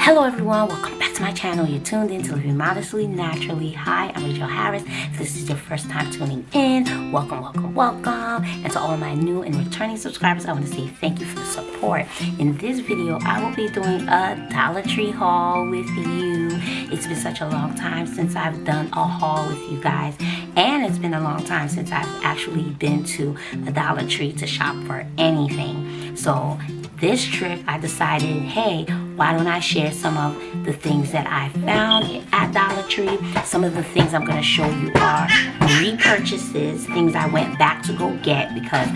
Hello everyone, welcome back to my channel. You're tuned in to Living Modestly, Naturally. Hi, I'm Rachel Harris. If this is your first time tuning in, welcome. And to all my new and returning subscribers, I want to say thank you for the support. In this video, I will be doing a Dollar Tree haul with you. It's been such a long time since I've done a haul with you guys, and it's been a long time since I've actually been to a Dollar Tree to shop for anything. So this trip, I decided, hey, why don't I share some of the things that I found at Dollar Tree. Some of the things I'm going to show you are repurchases, things I went back to go get because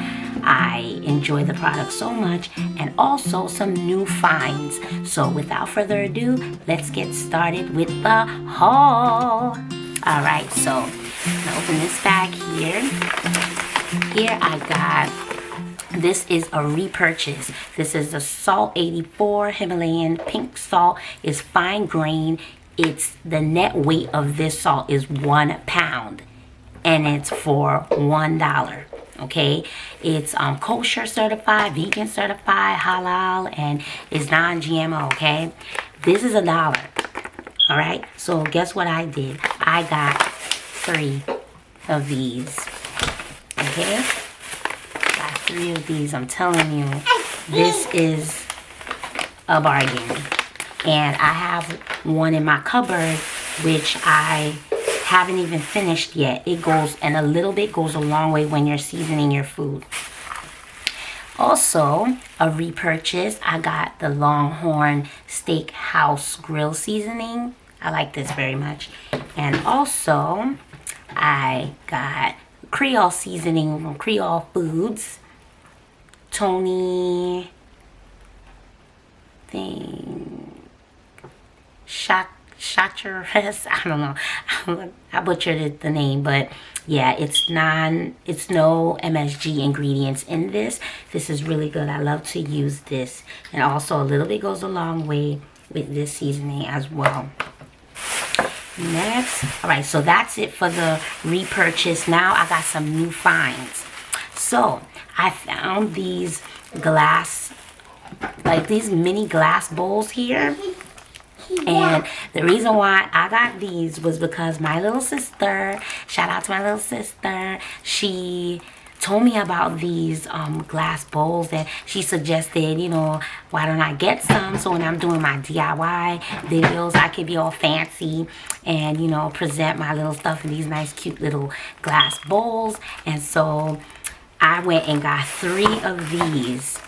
I enjoy the product so much, and also some new finds. So without further ado, let's get started with the haul. Alright, so I'm going to open this bag here. Here I got, this is a repurchase. This is the Salt 84 Himalayan pink salt. It's fine grain. It's the net weight of this salt is 1 pound, and it's for $1. Okay, it's kosher certified, vegan certified, halal, and it's non-GMO. Okay, this is $1. All right, so guess what I did? I got 3 of these. Okay, got 3 of these. I'm telling you, this is a bargain. And I have one in my cupboard which I haven't even finished yet. It goes, and a little bit goes a long way when you're seasoning your food. Also, a repurchase, I got the Longhorn Steakhouse grill seasoning. I like this very much. And also, I got Creole seasoning from Creole Foods. Tony Chacheres, I don't know. I butchered the name, but yeah, it's no MSG ingredients in this. This is really good. I love to use this, and also a little bit goes a long way with this seasoning as well. Next, all right, so that's it for the repurchase. Now I got some new finds. So I found these glass, like these mini glass bowls here. And the reason why I got these was because my little sister, shout out to my little sister, she told me about these glass bowls, and she suggested, you know, why don't I get some, so when I'm doing my DIY videos I could be all fancy and, you know, present my little stuff in these nice cute little glass bowls. And so I went and got 3 of these.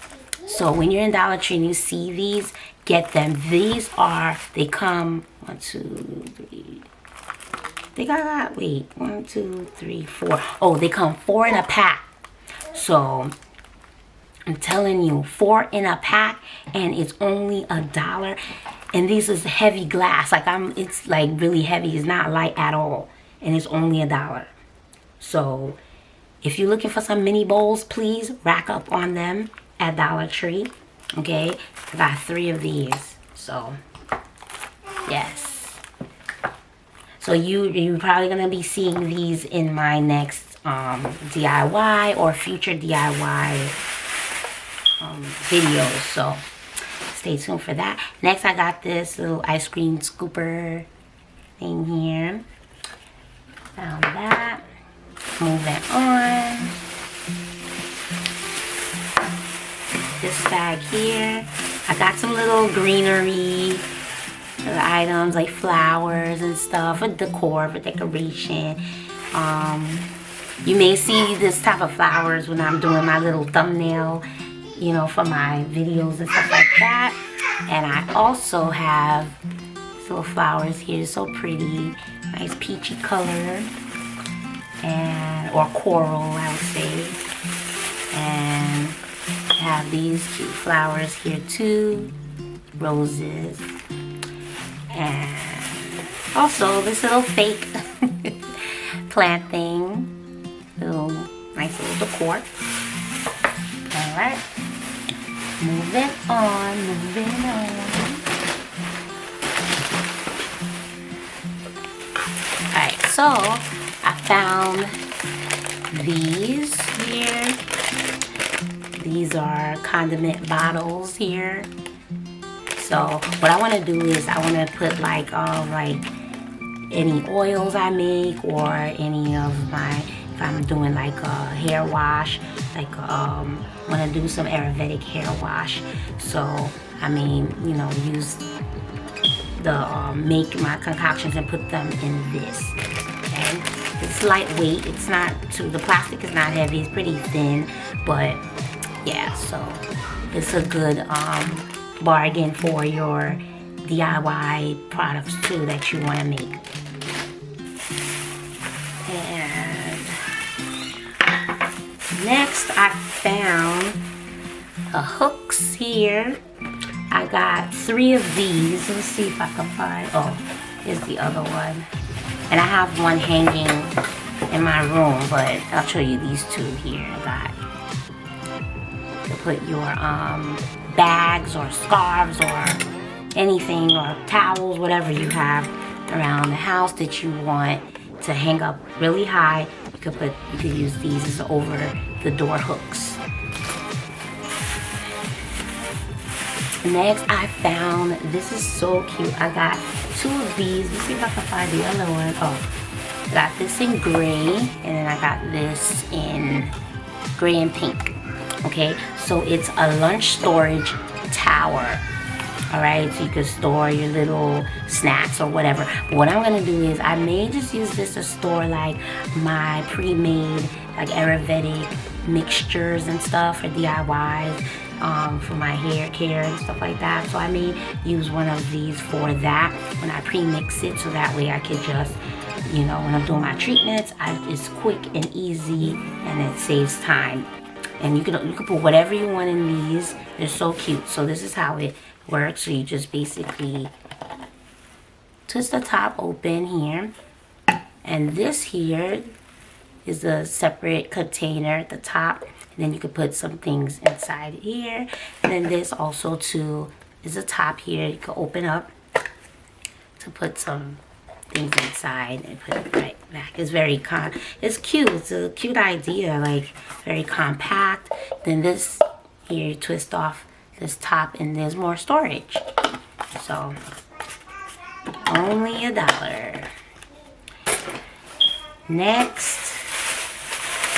So when you're in Dollar Tree and you see these, get them. These are, they come 1, 2, 3. They got, wait, 1, 2, 3, 4. Oh, they come 4 in a pack. So I'm telling you, 4 in a pack, and it's only $1. And this is heavy glass. Like it's like really heavy. It's not light at all, and it's only $1. So if you're looking for some mini bowls, please rack up on them at Dollar Tree. Okay, I got 3 of these. So yes, so you're probably gonna be seeing these in my next DIY or future DIY videos, so stay tuned for that. Next, I got this little ice cream scooper thing here. Found that. Moving on, this bag here, I got some little greenery items like flowers and stuff for decor, for decoration. You may see this type of flowers when I'm doing my little thumbnail, you know, for my videos and stuff like that. And I also have these little flowers here, so pretty, nice peachy color, and or coral, I would say. And have these cute flowers here too, roses, and also this little fake plant thing, nice little decor. All right, moving on. All right, so I found these here. These are condiment bottles here. So what I want to do is I want to put like any oils I make, or any of my, if I'm doing like a hair wash, like want to do some Ayurvedic hair wash. So I mean, you know, use the make my concoctions and put them in this. Okay, it's lightweight. It's not too, the plastic is not heavy. It's pretty thin, but yeah. So it's a good bargain for your DIY products too that you want to make. And next I found hooks here. I got 3 of these. Let's see if I can find, oh, here's the other one. And I have one hanging in my room, but I'll show you these 2 here. I got to put your bags or scarves or anything, or towels, whatever you have around the house that you want to hang up really high. You could use these as over the door hooks. Next I found, this is so cute. I got 2 of these. Let's see if I can find the other one. Oh, I got this in gray, and then I got this in gray and pink. Okay, so it's a lunch storage tower. Alright, so you can store your little snacks or whatever. But what I'm gonna do is I may just use this to store like my pre-made like Ayurvedic mixtures and stuff for DIYs, for my hair care and stuff like that. So I may use one of these for that when I pre-mix it, so that way I could just, you know, when I'm doing my treatments, it's quick and easy, and it saves time. And you can put whatever you want in these. They're so cute. So this is how it works. So you just basically twist the top open here, and this here is a separate container at the top, and then you could put some things inside here. And then this also too is a top here you can open up to put some things inside and put it right back. It's very it's cute. It's a cute idea, like very compact. Then this here, you twist off this top and there's more storage. So only $1. Next,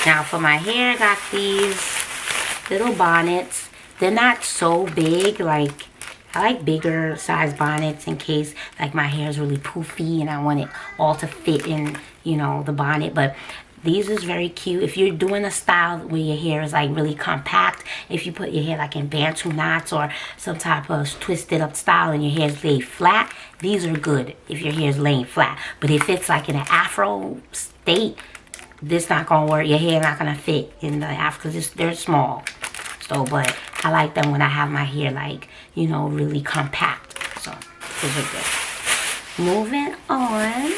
now for my hair, I got these little bonnets. They're not so big, like I like bigger size bonnets in case like my hair is really poofy and I want it all to fit in, you know, the bonnet. But these is very cute if you're doing a style where your hair is like really compact. If you put your hair like in bantu knots or some type of twisted up style and your hair is laid flat, these are good if your hair is laying flat. But if it's like in an afro state, this not gonna work. Your hair not gonna fit in the afro because they're small. So, but I like them when I have my hair like, you know, really compact. So these are good. Moving on.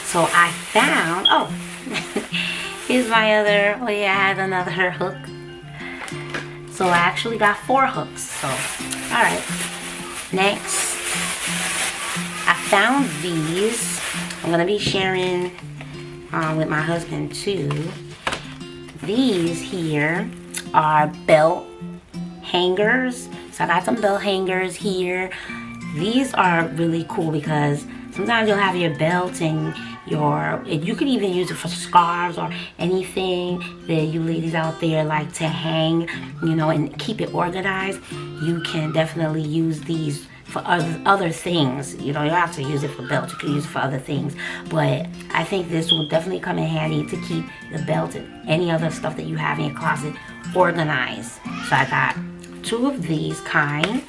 So I found, oh, here's my other, oh yeah, I had another hook. So I actually got 4 hooks. So, all right. Next, I found these. I'm gonna be sharing with my husband too. These here are belt hangers. So I got some belt hangers here. These are really cool because sometimes you'll have your belt and you could even use it for scarves or anything that you ladies out there like to hang, you know, and keep it organized. You can definitely use these for other things. You know, you don't have to use it for belts. You can use it for other things. But I think this will definitely come in handy to keep the belt and any other stuff that you have in your closet organized. So I got 2 of these kind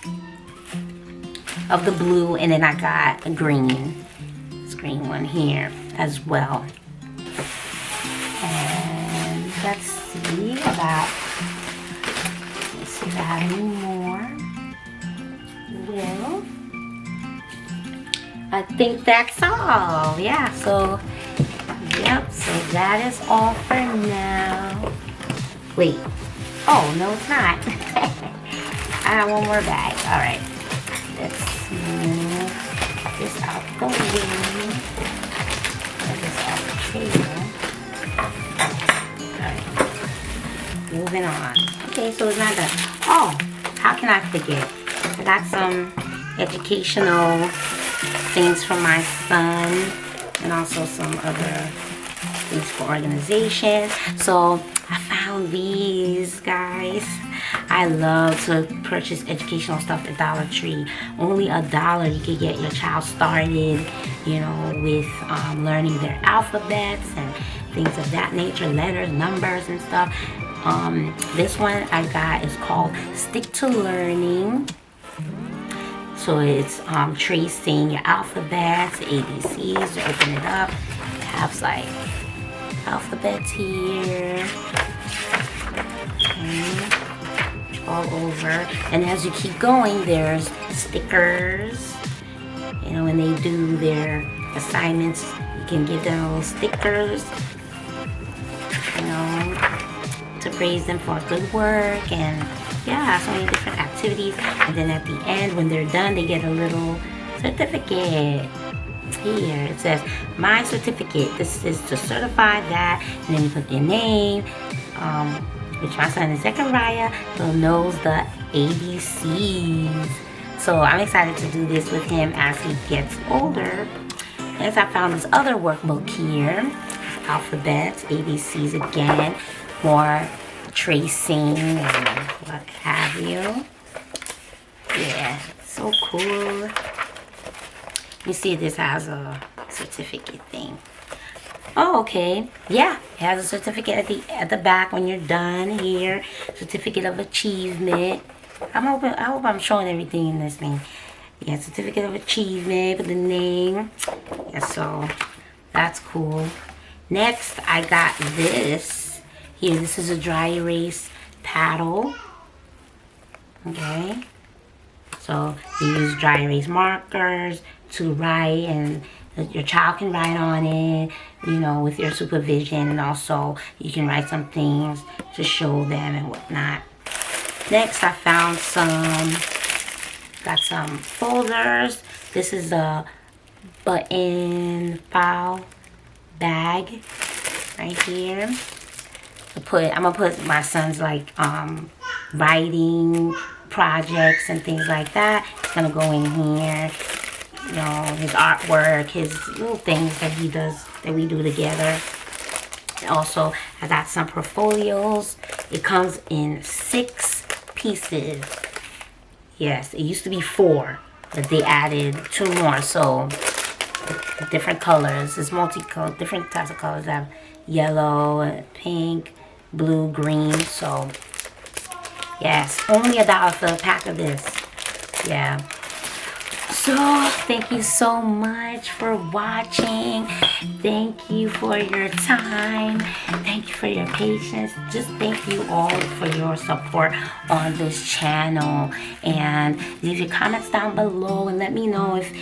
of the blue, and then I got a green. This green one here as well. And let's see if I have any more. Well, I think that's all. Yeah, so yep, so that is all for now. Wait, oh no, it's not. I have one more bag. All right, let's move this out the way. Put this out the table. All right, moving on. Okay, so it's not done. Oh, how can I forget? I got some educational things from my son and also some other things for organization. So I found these, guys. I love to purchase educational stuff at Dollar Tree. Only $1 you can get your child started, you know, with learning their alphabets and things of that nature, letters, numbers, and stuff. This one I got is called Stick to Learning. So it's tracing your alphabets, ABCs. To open it up, it has like alphabets here. Okay. All over, and as you keep going, there's stickers. You know, when they do their assignments, you can give them little stickers, you know, to praise them for good work. And yeah, so many different activities. And then at the end, when they're done, they get a little certificate. Here it says my certificate. This is to certify that, and then you put your name, which my son is Zechariah, who knows the ABCs. So I'm excited to do this with him as he gets older. As I found this other workbook here, alphabets, ABCs again, more tracing and what have you. Yeah, so cool. You see this has a certificate thing. Oh, okay. Yeah, it has a certificate at the back when you're done here. Certificate of achievement. I hope I'm showing everything in this thing. Yeah, certificate of achievement with the name. Yeah, so that's cool. Next, I got this. Here, this is a dry erase paddle. Okay. So you use dry erase markers to write, and your child can write on it, you know, with your supervision, and also you can write some things to show them and whatnot. Next, I found got some folders. This is a button file bag right here. I'm gonna put my son's like writing projects and things like that. It's gonna go in here. You know, his artwork, his little things that he does, that we do together. Also, I got some portfolios. It comes in 6 pieces. Yes, it used to be 4, but they added 2 more. So, different colors. It's multicolored, different types of colors. I have yellow, pink, blue, green. So, yes, only $1 for a pack of this. Yeah. So, thank you so much for watching. Thank you for your time. Thank you for your patience. Just thank you all for your support on this channel. And leave your comments down below and let me know if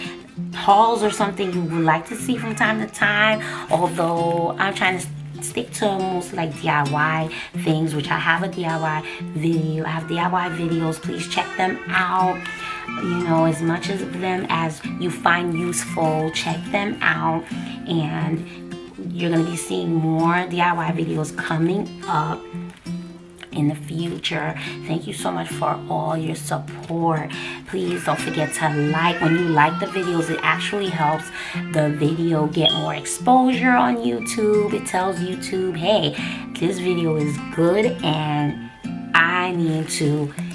hauls or something you would like to see from time to time. Although I'm trying to stick to mostly like DIY things, which I have a DIY video. I have DIY videos. Please check them out. You know, as much of them as you find useful, check them out. And you're going to be seeing more DIY videos coming up in the future. Thank you so much for all your support. Please don't forget to like. When you like the videos, it actually helps the video get more exposure on YouTube. It tells YouTube, hey, this video is good and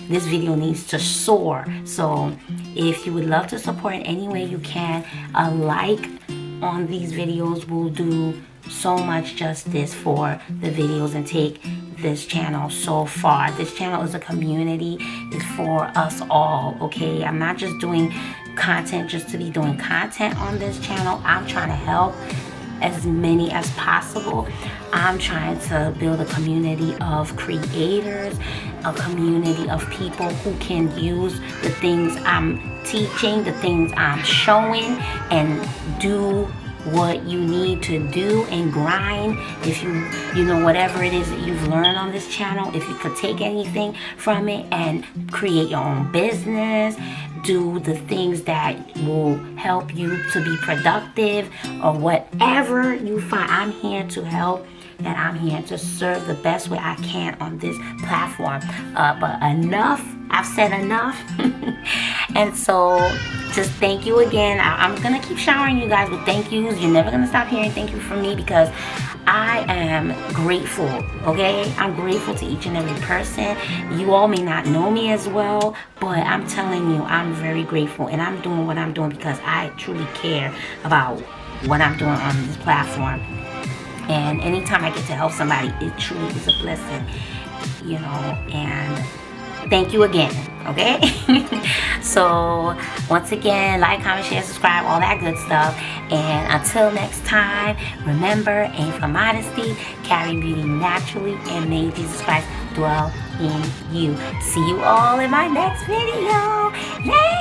this video needs to soar. So if you would love to support in any way you can, a like on these videos will do so much justice for the videos and take this channel so far. This channel is a community. It's for us all, okay? I'm not just doing content just to be doing content on this channel. I'm trying to help as many as possible. I'm trying to build a community of creators, a community of people who can use the things I'm teaching, the things I'm showing, and do what you need to do and grind. If you know whatever it is that you've learned on this channel, if you could take anything from it and create your own business, do the things that will help you to be productive, or whatever you find, I'm here to help that I'm here to serve the best way I can on this platform. But enough, I've said enough. And so just thank you again. I'm gonna keep showering you guys with thank yous. You're never gonna stop hearing thank you from me because I am grateful, okay? I'm grateful to each and every person. You all may not know me as well, but I'm telling you, I'm very grateful, and I'm doing what I'm doing because I truly care about what I'm doing on this platform. And anytime I get to help somebody, it truly is a blessing, you know, and thank you again, okay? So once again, like, comment, share, subscribe, all that good stuff. And until next time, remember, aim for modesty, carry beauty naturally, and may Jesus Christ dwell in you. See you all in my next video. Yay!